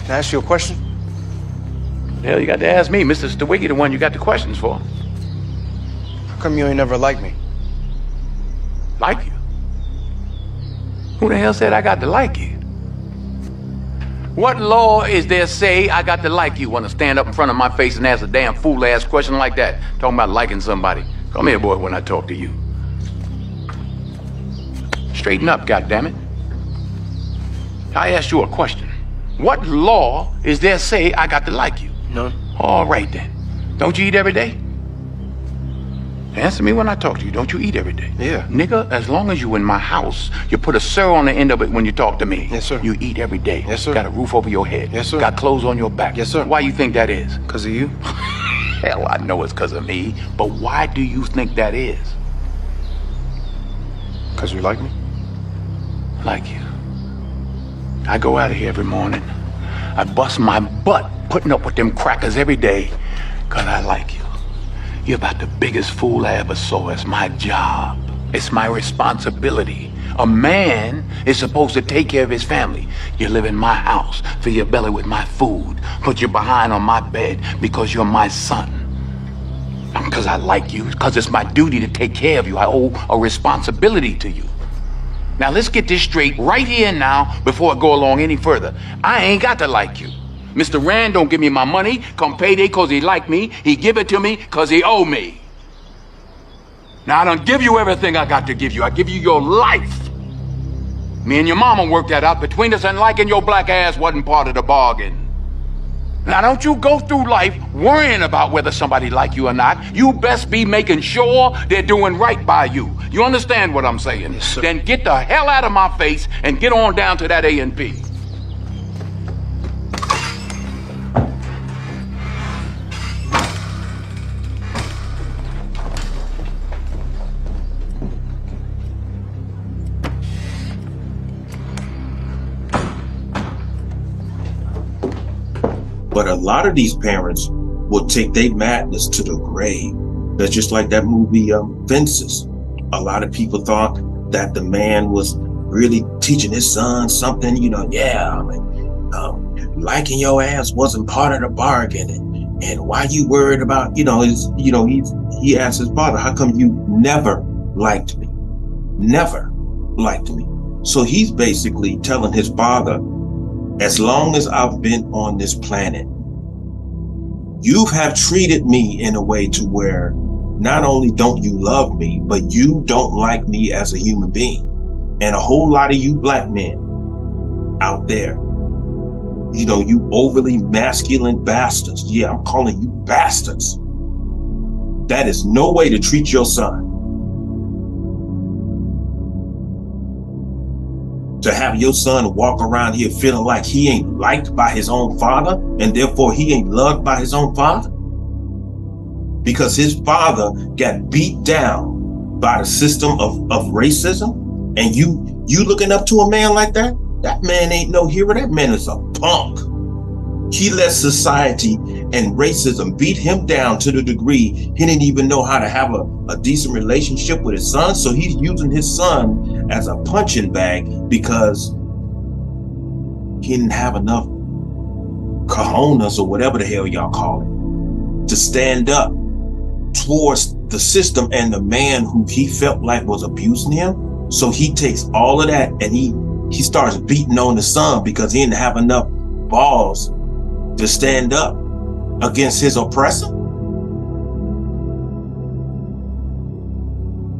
Can I ask you a question? Hell, you got to ask me. Mr. Stawicki, the one you got the questions for. How come you ain't never liked me? Like you? Who the hell said I got to like you? What law is there say I got to like you? Want to stand up in front of my face and ask a damn fool-ass question like that? Talking about liking somebody. Come here, boy, when I talk to you. Straighten up, goddammit. I asked you a question. What law is there say I got to like you? None. All right, then. Don't you eat every day? Answer me when I talk to you. Don't you eat every day? Yeah. Nigga, as long as you in my house, you put a sir on the end of it when you talk to me. Yes, sir. You eat every day. Yes, sir. Got a roof over your head. Yes, sir. Got clothes on your back. Yes, sir. Why you think that is? Because of you? Hell, I know it's because of me. But why do you think that is? Because you like me? Like you. I go out of here every morning. I bust my butt putting up with them crackers every day because I like you. You're about the biggest fool I ever saw. It's my job. It's my responsibility. A man is supposed to take care of his family. You live in my house, fill your belly with my food, put your behind on my bed because you're my son. Because I like you, because it's my duty to take care of you. I owe a responsibility to you. Now let's get this straight right here and now before I go along any further. I ain't got to like you. Mr. Rand don't give me my money come payday because he like me. He give it to me because he owe me. Now I don't give you everything I got to give you. I give you your life. Me and your mama worked that out between us, and liking your black ass wasn't part of the bargain. Now don't you go through life worrying about whether somebody like you or not. You best be making sure they're doing right by you. You understand what I'm saying? Yes, sir. Then get the hell out of my face and get on down to that A&P. But a lot of these parents will take their madness to the grave. That's just like that movie, Fences. A lot of people thought that the man was really teaching his son something, liking your ass wasn't part of the bargain. And why you worried about, he asked his father, how come you never liked me? Never liked me. So he's basically telling his father, as long as I've been on this planet, you have treated me in a way to where not only don't you love me, but you don't like me as a human being. And a whole lot of you black men out there, you overly masculine bastards. Yeah, I'm calling you bastards. That is no way to treat your son. To have your son walk around here feeling like he ain't liked by his own father, and therefore he ain't loved by his own father, because his father got beat down by the system of racism, and you looking up to a man like that? That man ain't no hero. That man is a punk. He let society and racism beat him down to the degree he didn't even know how to have a decent relationship with his son. So he's using his son as a punching bag because he didn't have enough cojones or whatever the hell y'all call it to stand up towards the system and the man who he felt like was abusing him. So he takes all of that and he starts beating on the son because he didn't have enough balls to stand up against his oppressor.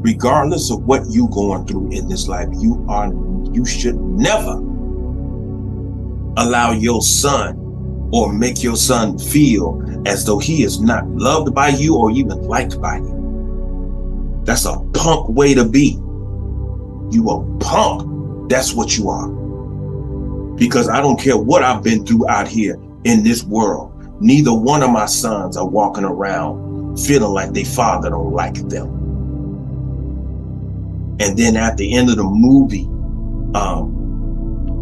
Regardless of what you're going through in this life, you should never allow your son or make your son feel as though he is not loved by you or even liked by you. That's a punk way to be. You a punk. That's what you are. Because I don't care what I've been through out here in this world. Neither one of my sons are walking around feeling like their father don't like them. And then at the end of the movie,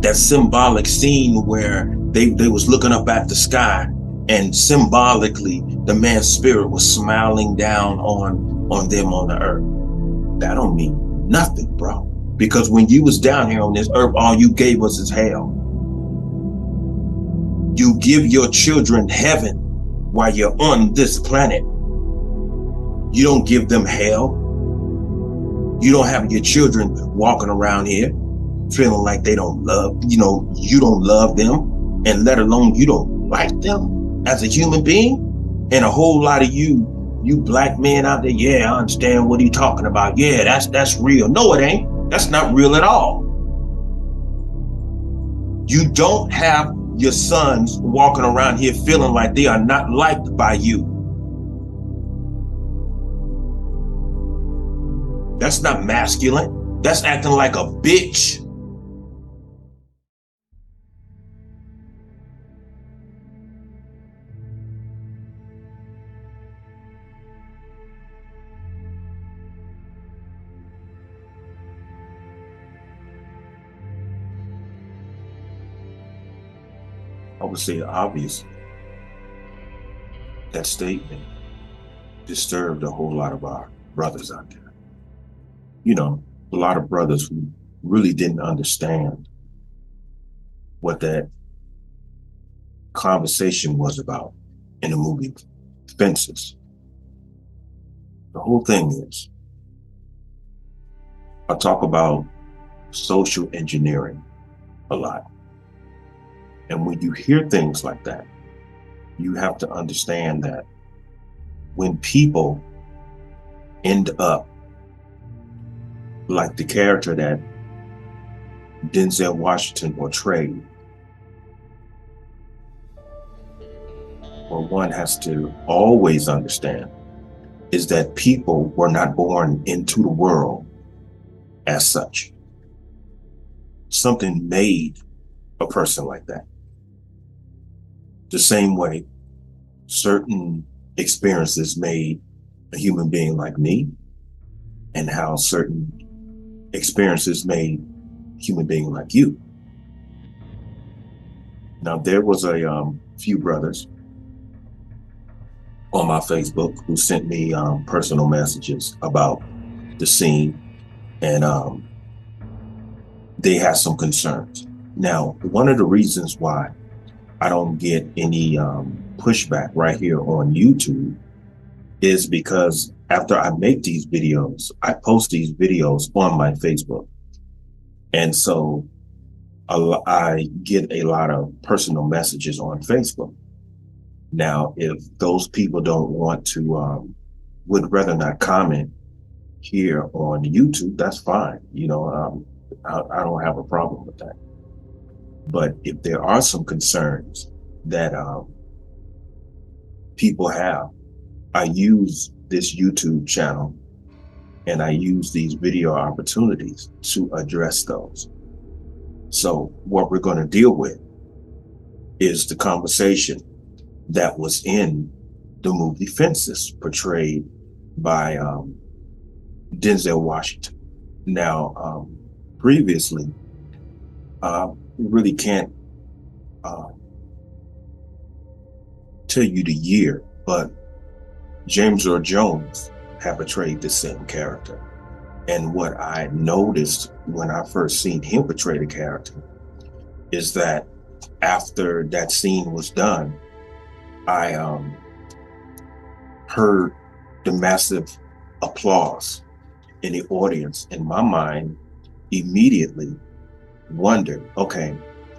that symbolic scene where they was looking up at the sky, and symbolically the man's spirit was smiling down on them on the earth. That don't mean nothing, bro. Because when you was down here on this earth, all you gave us is hell. You give your children heaven while you're on this planet. You don't give them hell. You don't have your children walking around here feeling like they don't love, you don't love them, and let alone you don't like them as a human being. And a whole lot of you black men out there, yeah, I understand what he's talking about. Yeah, that's real. No, it ain't. That's not real at all. You don't have your sons walking around here feeling like they are not liked by you. That's not masculine. That's acting like a bitch. I would say obviously that statement disturbed a whole lot of our brothers out there. A lot of brothers who really didn't understand what that conversation was about in the movie Fences. The whole thing is, I talk about social engineering a lot. And when you hear things like that, you have to understand that when people end up like the character that Denzel Washington portrayed, what one has to always understand is that people were not born into the world as such. Something made a person like that. The same way certain experiences made a human being like me, and how certain experiences made a human being like you. Now, there was a few brothers on my Facebook who sent me personal messages about the scene, and they had some concerns. Now, one of the reasons why I don't get any pushback right here on YouTube is because after I make these videos, I post these videos on my Facebook. And so I get a lot of personal messages on Facebook. Now, if those people don't want to, would rather not comment here on YouTube, that's fine. I don't have a problem with that. But if there are some concerns that people have, I use this YouTube channel and I use these video opportunities to address those. So what we're going to deal with is the conversation that was in the movie Fences, portrayed by Denzel Washington. Now, previously, we really can't tell you the year, but James Earl Jones had portrayed the same character. And what I noticed when I first seen him portray the character is that after that scene was done, I heard the massive applause in the audience. In my mind, immediately wondered, okay,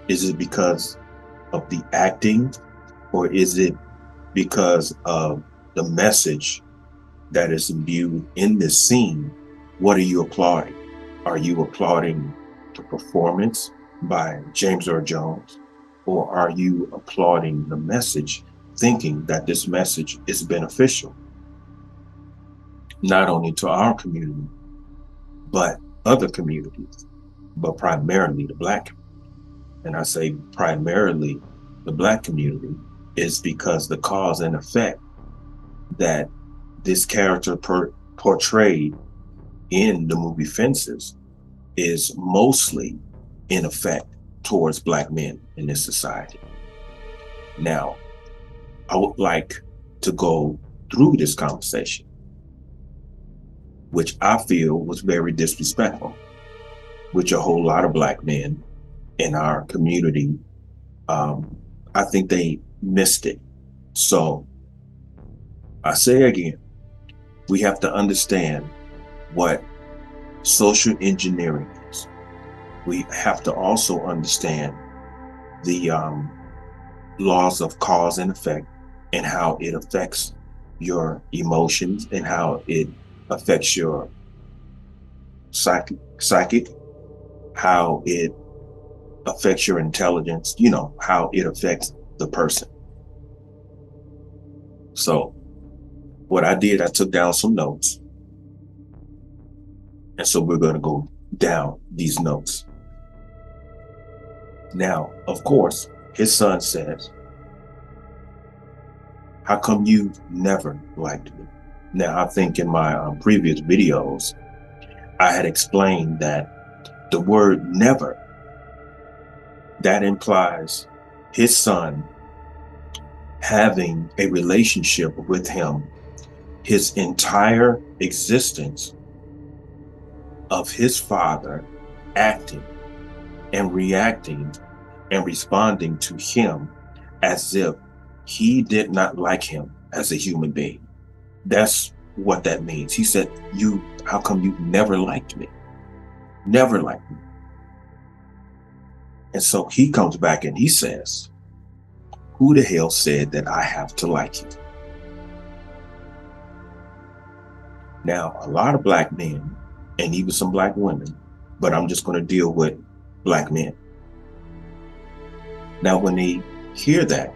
is it because of the acting, or is it because of the message that is imbued in this scene? What are you applauding? Are you applauding the performance by James Earl Jones, or are you applauding the message, thinking that this message is beneficial, not only to our community, but other communities, but primarily the Black community? And I say primarily the Black community is because the cause and effect that this character portrayed in the movie Fences is mostly in effect towards Black men in this society. Now, I would like to go through this conversation, which I feel was very disrespectful, which a whole lot of Black men in our community, I I think they missed it. So I say again, we have to understand what social engineering is. We have to also understand the laws of cause and effect and how it affects your emotions and how it affects your psychic, how it affects your intelligence, how it affects the person. So what I did, I took down some notes. And so we're going to go down these notes. Now, of course, his son says, how come you never liked me? Now, I think in my previous videos, I had explained that the word never, that implies his son having a relationship with him his entire existence, of his father acting and reacting and responding to him as if he did not like him as a human being. That's what that means. He said, how come you never liked me? Never liked me. And so he comes back and he says, who the hell said that I have to like you? Now, a lot of black men, and even some black women, but I'm just going to deal with black men. Now, when they hear that,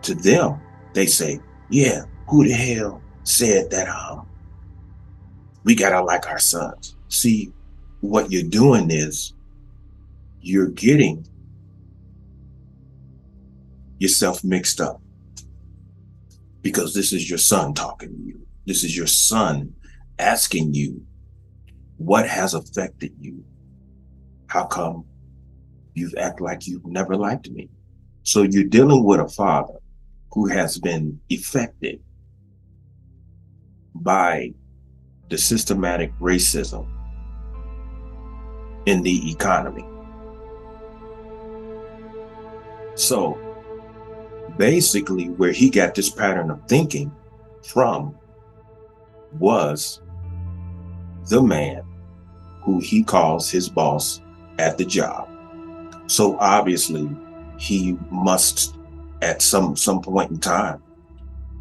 to them, they say, yeah, who the hell said that we gotta like our sons? See, what you're doing is you're getting yourself mixed up, because this is your son talking to you. This is your son asking you, what has affected you? How come you've acted like you've never liked me? So you're dealing with a father who has been affected by the systematic racism in the economy. So basically, where he got this pattern of thinking from was the man who he calls his boss at the job. So obviously, he must, at some point in time,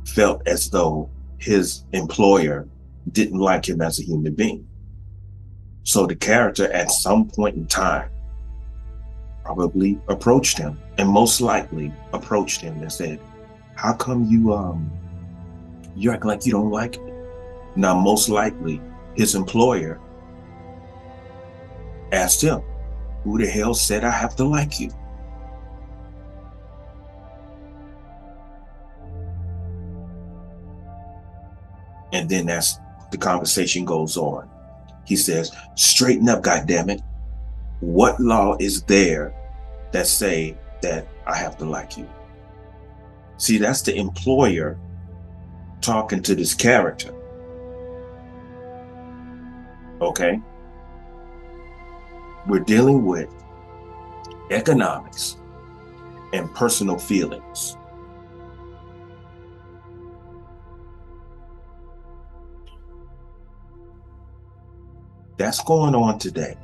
felt as though his employer didn't like him as a human being. So the character at some point in time probably approached him, and most likely approached him and said, how come you act like you don't like me? Now, most likely his employer asked him, who the hell said I have to like you? And then as the conversation goes on, he says, straighten up, goddammit. What law is there that say that I have to like you? See, that's the employer talking to this character. Okay? We're dealing with economics and personal feelings. That's going on today.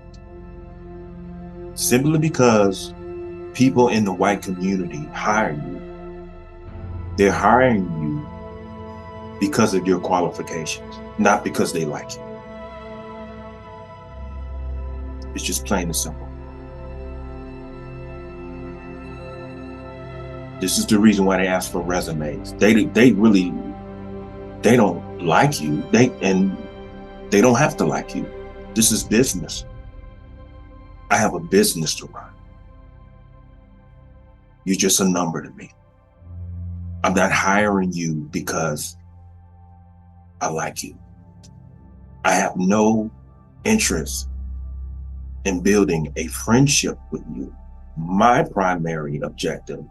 Simply because people in the white community hire you. They're hiring you because of your qualifications, not because they like you. It's just plain and simple. This is the reason why they ask for resumes. They don't like you. They don't have to like you. This is business. I have a business to run. You're just a number to me. I'm not hiring you because I like you. I have no interest in building a friendship with you. My primary objective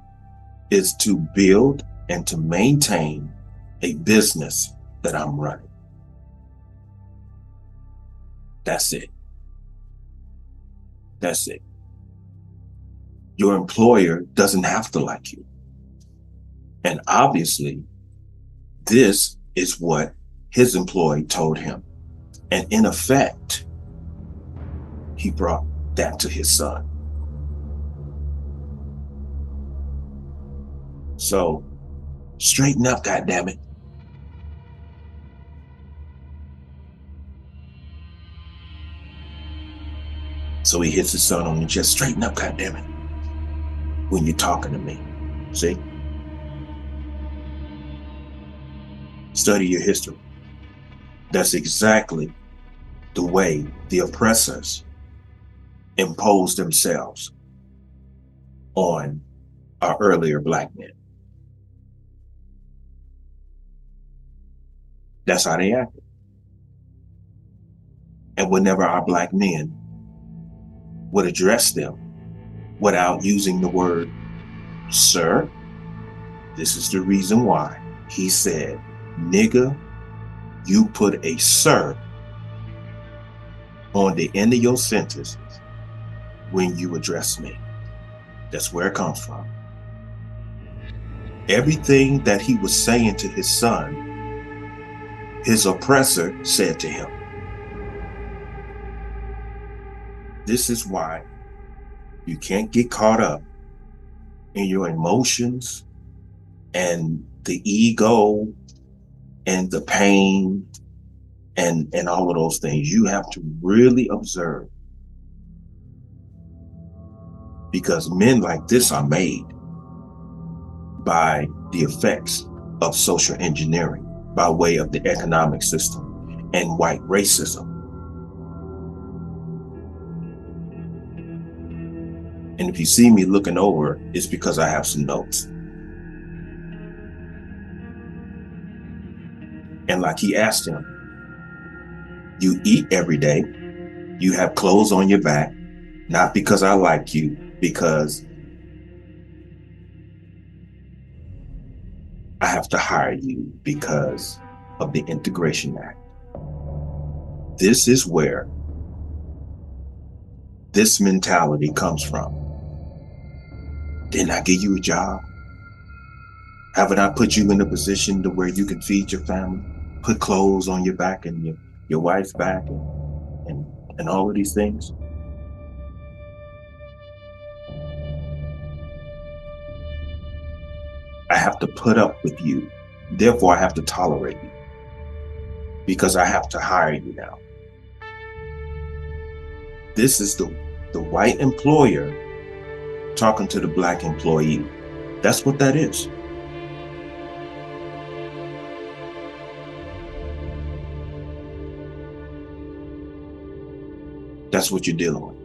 is to build and to maintain a business that I'm running. That's it. That's it. Your employer doesn't have to like you. And obviously, this is what his employee told him. And in effect, he brought that to his son. So straighten up, goddammit. So he hits his son on the chest. Straighten up, goddammit, when you're talking to me. See? Study your history. That's exactly the way the oppressors imposed themselves on our earlier black men. That's how they acted. And whenever our black men would address them without using the word sir, this is the reason why he said, nigga, you put a sir on the end of your sentences when you address me. That's where it comes from. Everything that he was saying to his son, his oppressor said to him. This is why you can't get caught up in your emotions and the ego and the pain and all of those things. You have to really observe, because men like this are made by the effects of social engineering by way of the economic system and white racism. And if you see me looking over, it's because I have some notes. And like he asked him, you eat every day, you have clothes on your back, not because I like you, because I have to hire you because of the Integration Act. This is where this mentality comes from. Didn't I give you a job? Haven't I put you in a position to where you can feed your family, put clothes on your back and your wife's back and all of these things? I have to put up with you. Therefore, I have to tolerate you because I have to hire you now. This is the white employer talking to the black employee. That's what that is. That's what you're dealing with.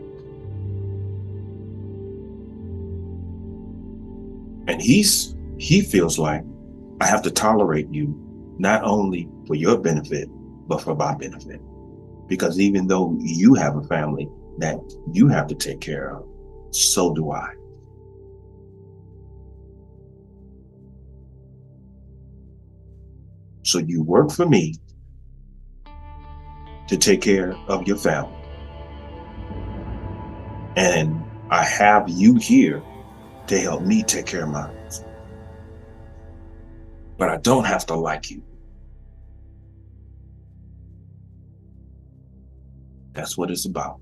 And he feels like, I have to tolerate you, not only for your benefit, but for my benefit. Because even though you have a family that you have to take care of, so do I. So you work for me to take care of your family. And I have you here to help me take care of mine. But I don't have to like you. That's what it's about.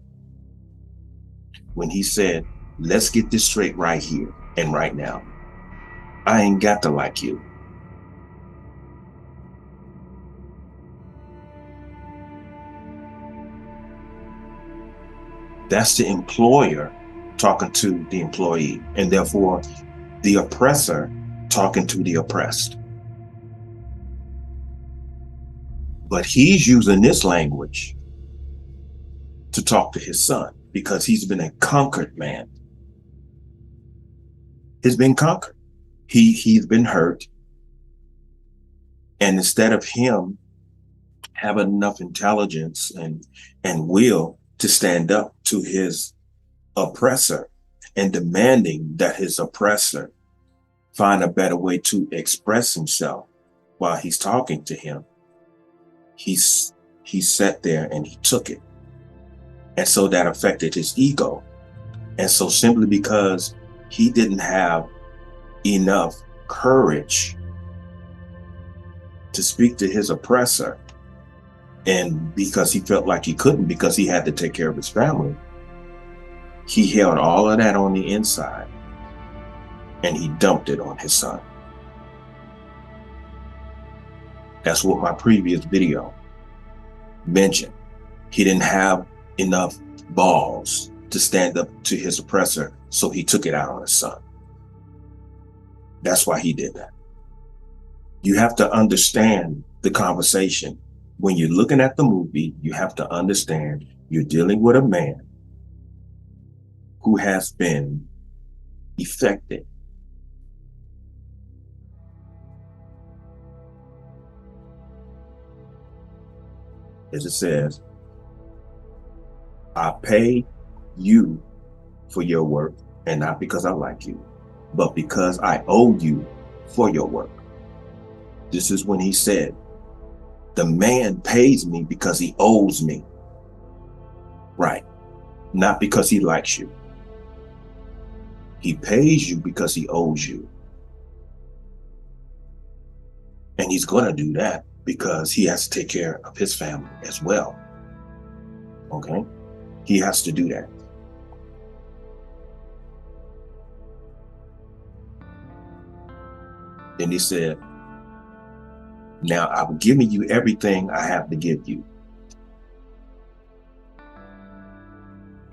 When he said, let's get this straight right here and right now, I ain't got to like you. That's the employer talking to the employee, and therefore the oppressor talking to the oppressed. But he's using this language to talk to his son because he's been a conquered man. He's been conquered. He's been hurt. And instead of him having enough intelligence and will to stand up to his oppressor and demanding that his oppressor find a better way to express himself while he's talking to him, he sat there and he took it. And so that affected his ego. And so simply because he didn't have enough courage to speak to his oppressor. And because he felt like he couldn't, because he had to take care of his family, he held all of that on the inside and he dumped it on his son. That's what my previous video mentioned. He didn't have enough balls to stand up to his oppressor, so he took it out on his son. That's why he did that. You have to understand the conversation. When you're looking at the movie, you have to understand you're dealing with a man who has been affected. As it says, I pay you for your work, and not because I like you, but because I owe you for your work. This is when he said, the man pays me because he owes me. Right. Not because he likes you. He pays you because he owes you. And he's going to do that because he has to take care of his family as well. Okay? He has to do that. Then he said, now I'm giving you everything I have to give you.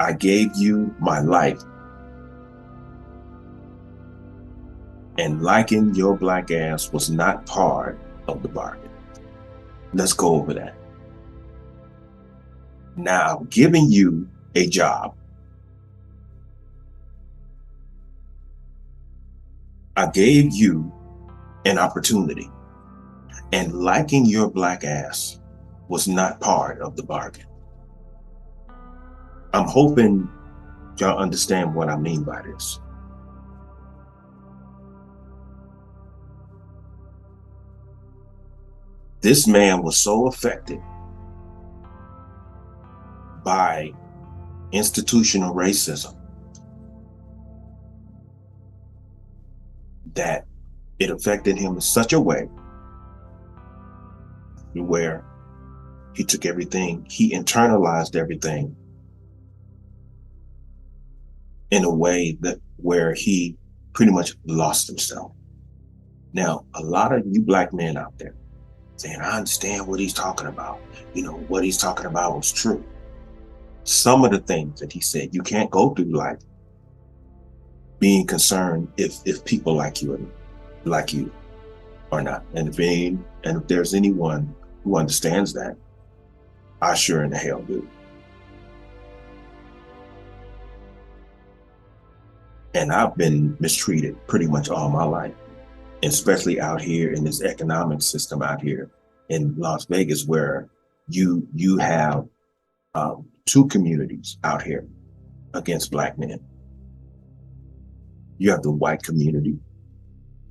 I gave you my life. And liking your black ass was not part of the bargain. Let's go over that. Now I'm giving you a job. I gave you an opportunity. And liking your black ass was not part of the bargain. I'm hoping y'all understand what I mean by this. This man was so affected by institutional racism that it affected him in such a way where he took everything, he internalized everything in a way that where he pretty much lost himself. Now, a lot of you black men out there saying, I understand what he's talking about. You know, what he's talking about was true. Some of the things that he said, you can't go through life being concerned if people like you or not. And if there's anyone who understands that, I sure in the hell do. And I've been mistreated pretty much all my life, especially out here in this economic system out here in Las Vegas, where you have two communities out here against black men. You have the white community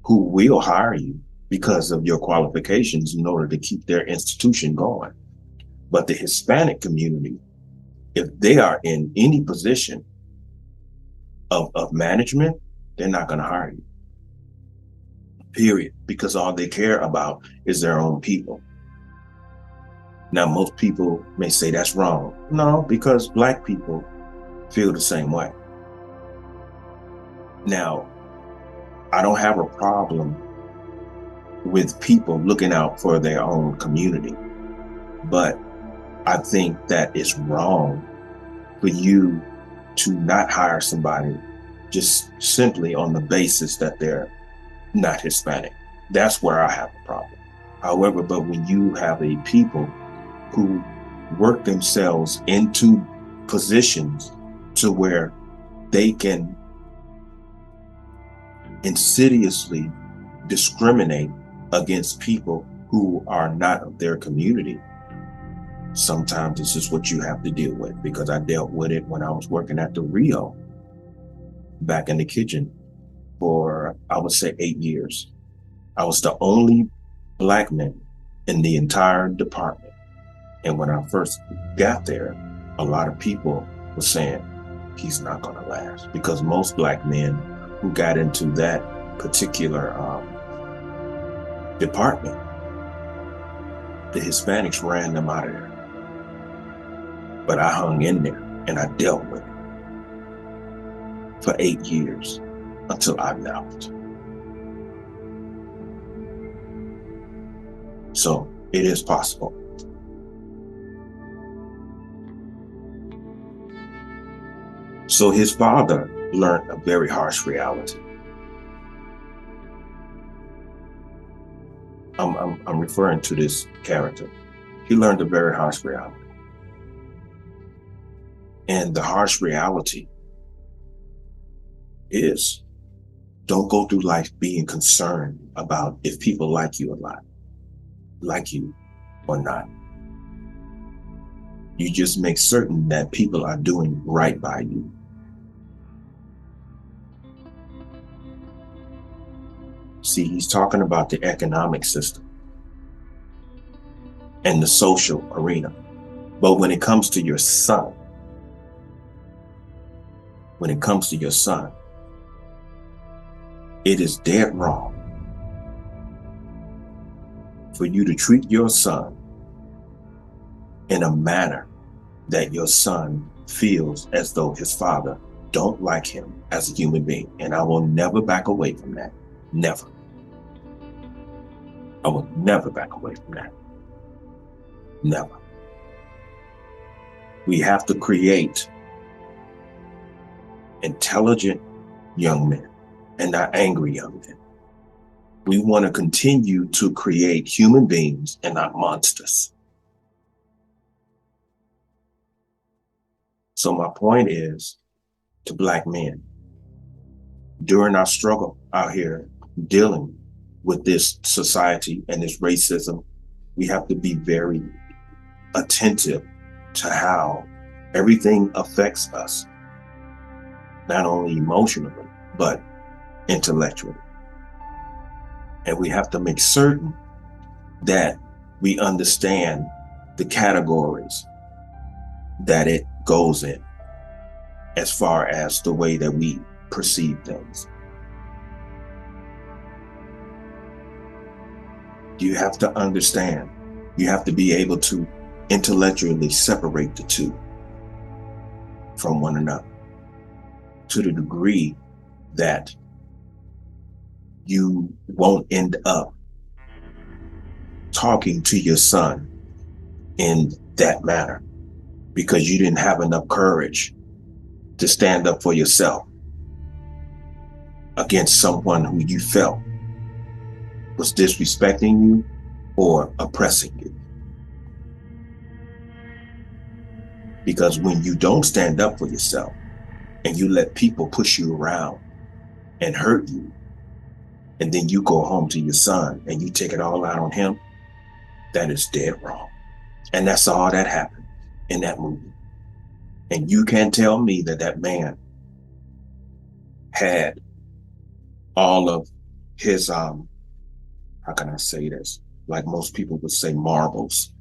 who will hire you because of your qualifications in order to keep their institution going. But the Hispanic community, if they are in any position of management, they're not going to hire you. Period. Because all they care about is their own people. Now, most people may say that's wrong. No, because black people feel the same way. Now, I don't have a problem with people looking out for their own community, but I think that it's wrong for you to not hire somebody just simply on the basis that they're not Hispanic. That's where I have a problem. However, but when you have a people who work themselves into positions to where they can insidiously discriminate against people who are not of their community, sometimes this is what you have to deal with, because I dealt with it when I was working at the Rio back in the kitchen for, I would say, 8 years. I was the only black man in the entire department. And when I first got there, a lot of people were saying, he's not going to last, because most black men who got into that particular department. The Hispanics ran them out of there. But I hung in there and I dealt with it for 8 years until I left. So it is possible. So his father learned a very harsh reality. I'm referring to this character. He learned a very harsh reality. And the harsh reality is, don't go through life being concerned about if people like you or not, like you or not. You just make certain that people are doing right by you. See, he's talking about the economic system and the social arena. But when it comes to your son, it is dead wrong for you to treat your son in a manner that your son feels as though his father don't like him as a human being. And I will never back away from that. Never. I will never back away from that. Never. We have to create intelligent young men and not angry young men. We want to continue to create human beings and not monsters. So my point is to Black men, during our struggle out here dealing with this society and this racism, we have to be very attentive to how everything affects us, not only emotionally, but intellectually. And we have to make certain that we understand the categories that it goes in as far as the way that we perceive things. You have to understand, you have to be able to intellectually separate the two from one another to the degree that you won't end up talking to your son in that manner because you didn't have enough courage to stand up for yourself against someone who you felt was disrespecting you or oppressing you. Because when you don't stand up for yourself and you let people push you around and hurt you, and then you go home to your son and you take it all out on him, that is dead wrong. And that's all that happened in that movie. And you can't tell me that that man had all of his, how can I say this? Like most people would say, marbles.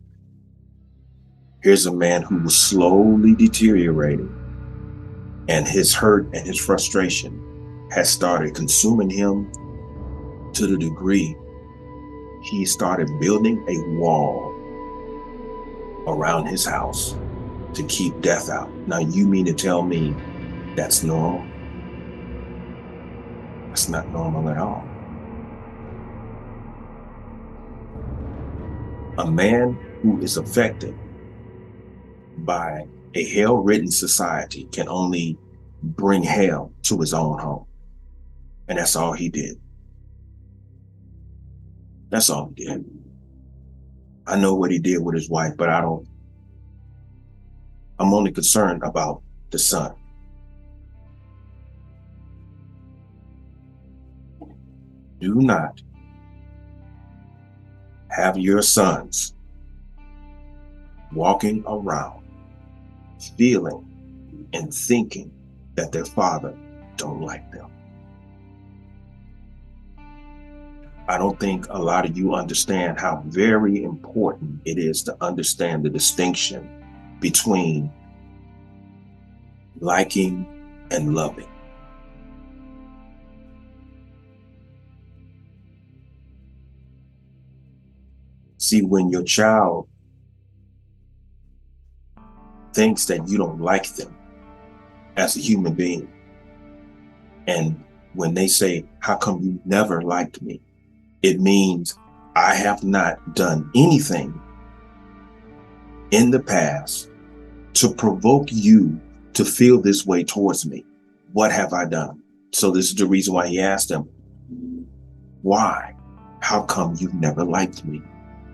Here's a man who was slowly deteriorating, and his hurt and his frustration has started consuming him to the degree he started building a wall around his house to keep death out. Now, you mean to tell me that's normal? That's not normal at all. A man who is affected by a hell-ridden society can only bring hell to his own home. And that's all he did. That's all he did. I know what he did with his wife, but I'm only concerned about the son. Do not have your sons walking around feeling and thinking that their father don't like them. I don't think a lot of you understand how very important it is to understand the distinction between liking and loving. See, when your child thinks that you don't like them as a human being, and when they say, how come you never liked me? It means I have not done anything in the past to provoke you to feel this way towards me. What have I done? So this is the reason why he asked them, why? How come you never liked me?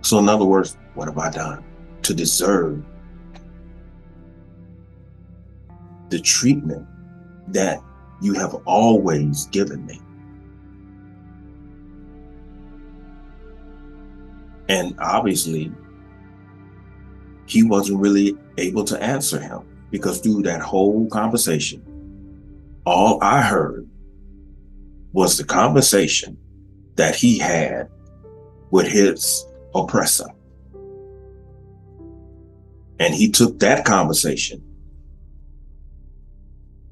So in other words, what have I done to deserve the treatment that you have always given me? And obviously, he wasn't really able to answer him, because through that whole conversation, all I heard was the conversation that he had with his oppressor. And he took that conversation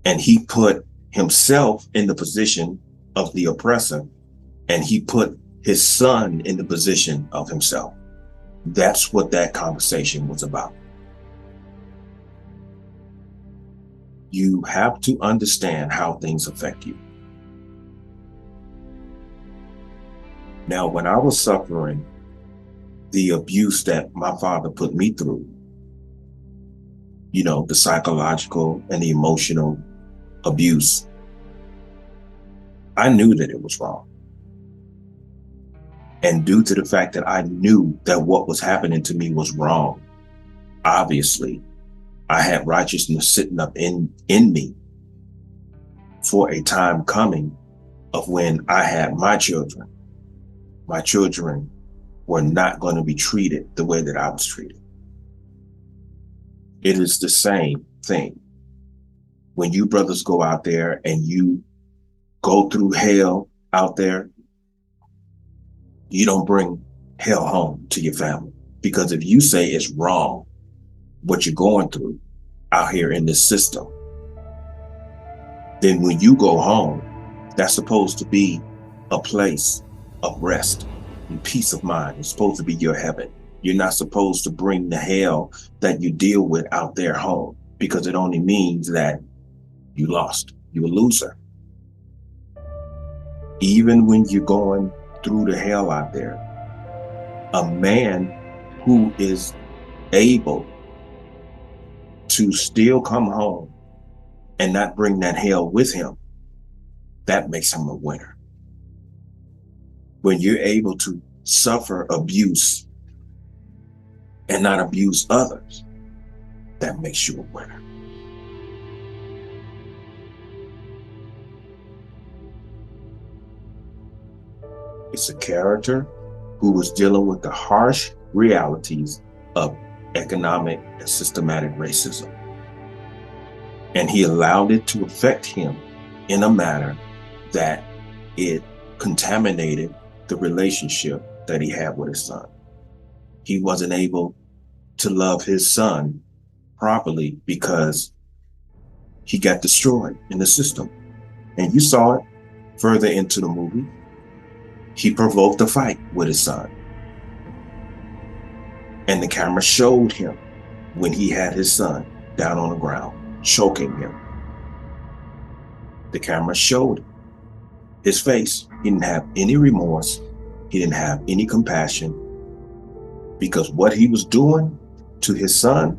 and he put himself in the position of the oppressor, and he put his son in the position of himself. That's what that conversation was about. You have to understand how things affect you. Now, when I was suffering the abuse that my father put me through, you know, the psychological and the emotional abuse, I knew that it was wrong. And due to the fact that I knew that what was happening to me was wrong, obviously, I had righteousness sitting up in me for a time coming of when I had my children. My children were not going to be treated the way that I was treated. It is the same thing. When you brothers go out there and you go through hell out there, you don't bring hell home to your family. Because if you say it's wrong, what you're going through out here in this system, then when you go home, that's supposed to be a place of rest and peace of mind. It's supposed to be your heaven. You're not supposed to bring the hell that you deal with out there home, because it only means that you lost. You're a loser. Even when you're going through the hell out there, a man who is able to still come home and not bring that hell with him, that makes him a winner. When you're able to suffer abuse and not abuse others, that makes you a winner. It's a character who was dealing with the harsh realities of economic and systematic racism. And he allowed it to affect him in a manner that it contaminated the relationship that he had with his son. He wasn't able to love his son properly because he got destroyed in the system. And you saw it further into the movie. He provoked a fight with his son. And the camera showed him when he had his son down on the ground, choking him. The camera showed his face. He didn't have any remorse. He didn't have any compassion, because what he was doing to his son,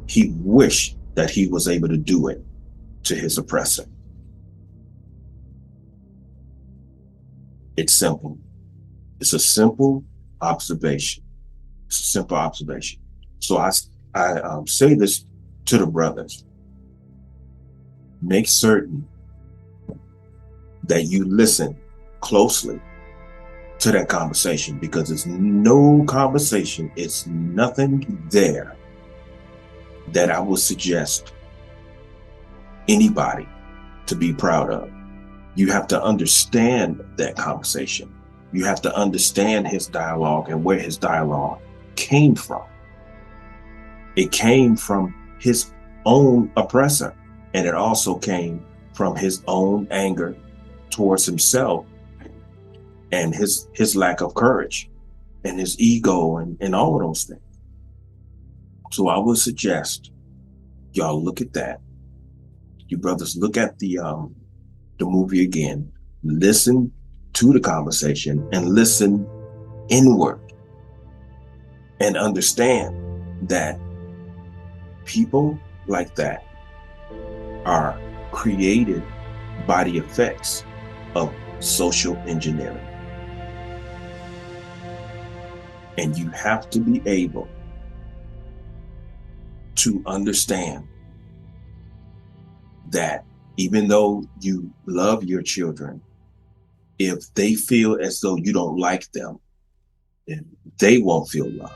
he wished that he was able to do it to his oppressor. It's simple. It's a simple observation. It's a simple observation. So I say this to the brothers. Make certain that you listen closely to that conversation, because it's no conversation, it's nothing there that I would suggest anybody to be proud of. You have to understand that conversation. You have to understand his dialogue and where his dialogue came from. It came from his own oppressor, and it also came from his own anger towards himself and his lack of courage. and his ego and all of those things. So I would suggest y'all look at that. You brothers look at the movie again, listen to the conversation and listen inward and understand that people like that are created by the effects of social engineering. And you have to be able to understand that even though you love your children, if they feel as though you don't like them, then they won't feel loved.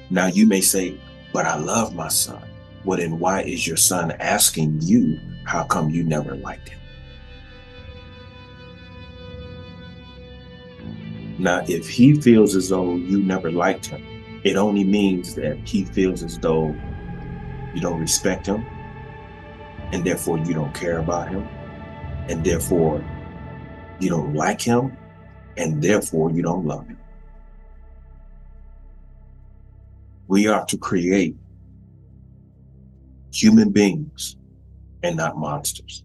Now you may say, but I love my son. Well, then why is your son asking you, how come you never liked him? Now, if he feels as though you never liked him, it only means that he feels as though you don't respect him, and therefore you don't care about him, and therefore you don't like him, and therefore you don't love him. We are to create human beings and not monsters.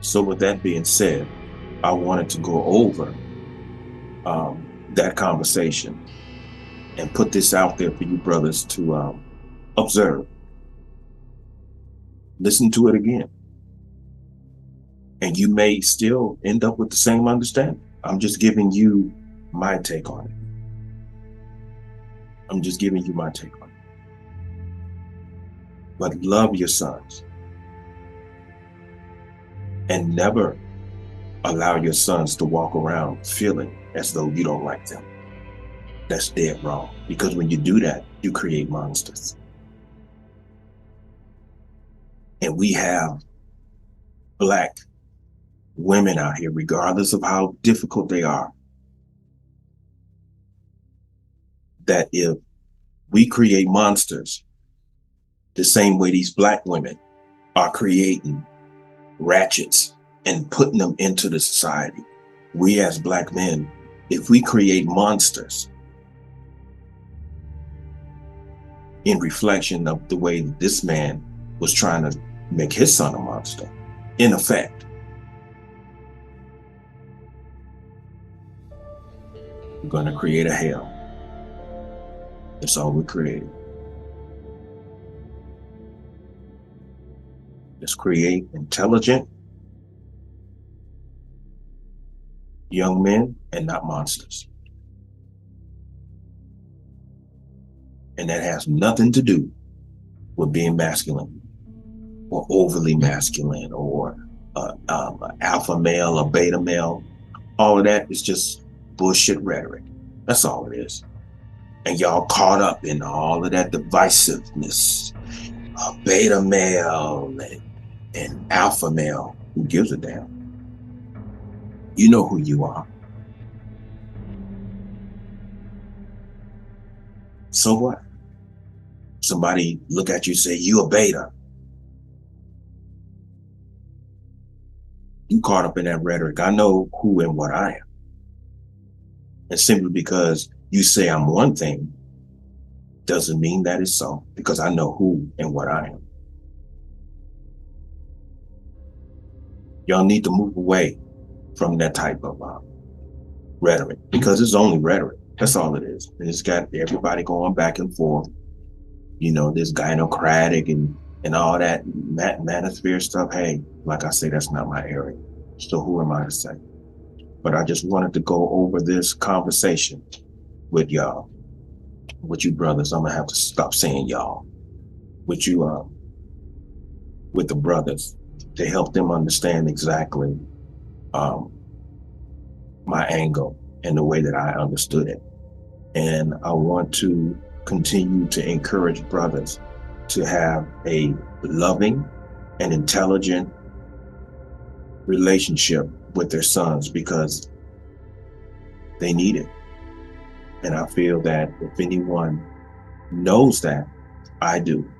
So with that being said, I wanted to go over that conversation and put this out there for you brothers to observe. Listen to it again. And you may still end up with the same understanding. I'm just giving you my take on it. I'm just giving you my take on it. But love your sons. And never allow your sons to walk around feeling as though you don't like them. That's dead wrong. Because when you do that, you create monsters. And we have Black women out here, regardless of how difficult they are, that if we create monsters the same way these Black women are creating ratchets and putting them into the society, we as Black men, if we create monsters in reflection of the way that this man was trying to make his son a monster, in effect, we're going to create a hell. That's all we're creating. Let's create intelligent young men and not monsters. And that has nothing to do with being masculine or overly masculine or alpha male or beta male. All of that is just bullshit rhetoric. That's all it is. And y'all caught up in all of that divisiveness, beta male and alpha male. Who gives a damn? You know who you are. So what? Somebody look at you and say, you a beta. You caught up in that rhetoric. I know who and what I am. And simply because you say I'm one thing doesn't mean that is so, because I know who and what I am. Y'all need to move away from that type of rhetoric, because it's only rhetoric. That's all it is. And it's got everybody going back and forth. You know, this gynocratic and all that manosphere stuff. Hey, like I say, that's not my area. So who am I to say? But I just wanted to go over this conversation with y'all, with you brothers. I'm gonna have to stop saying y'all, with you, with the brothers, to help them understand exactly my angle and the way that I understood it. And I want to continue to encourage brothers to have a loving and intelligent relationship with their sons, because they need it. And I feel that if anyone knows that, I do.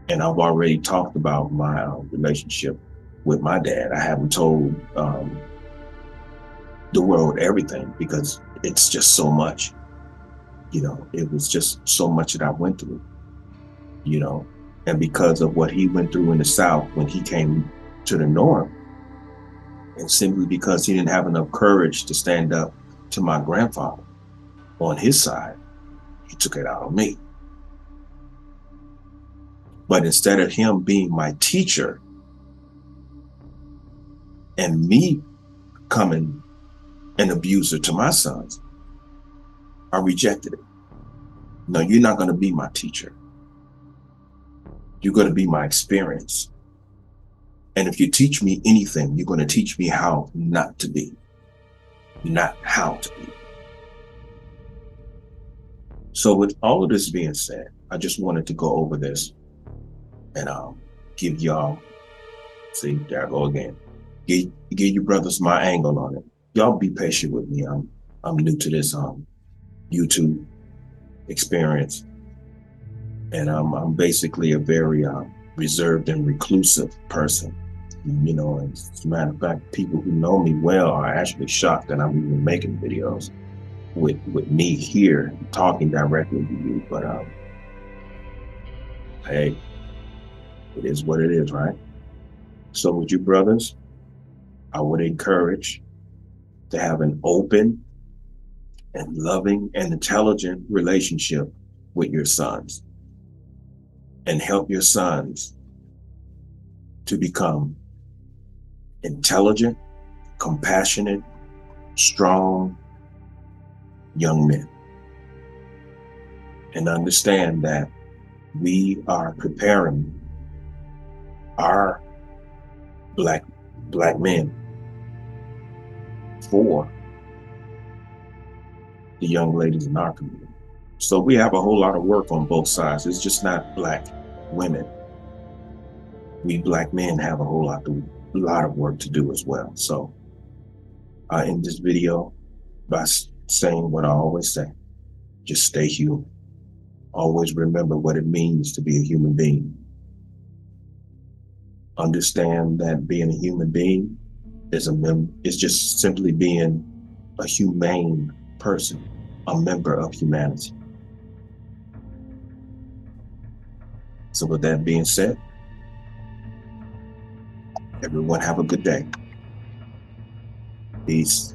And I've already talked about my relationship with my dad. I haven't told the world everything, because it's just so much. You know, it was just so much that I went through, you know, and because of what he went through in the South when he came to the North, and simply because he didn't have enough courage to stand up to my grandfather on his side, he took it out on me. But instead of him being my teacher and me becoming an abuser to my sons, I rejected it. No, you're not going to be my teacher. You're going to be my experience. And if you teach me anything, you're going to teach me how not to be, not how to be. So with all of this being said, I just wanted to go over this and give y'all, see, there I go again, give you brothers my angle on it. Y'all be patient with me. I'm new to this YouTube experience, and I'm basically a very reserved and reclusive person. You know, and as a matter of fact, people who know me well are actually shocked that I'm even making videos with me here talking directly to you. But hey, it is what it is, right? So with you brothers, I would encourage to have an open and loving and intelligent relationship with your sons, and help your sons to become intelligent, compassionate, strong young men. And understand that we are preparing our black men for the young ladies in our community. So we have a whole lot of work on both sides. It's just not black women. We black men have a whole lot of work to do as well. So I end this video by saying what I always say: just stay human. Always remember what it means to be a human being. Understand that being a human being is just simply being a humane person, a member of humanity. So with that being said, everyone have a good day. Peace.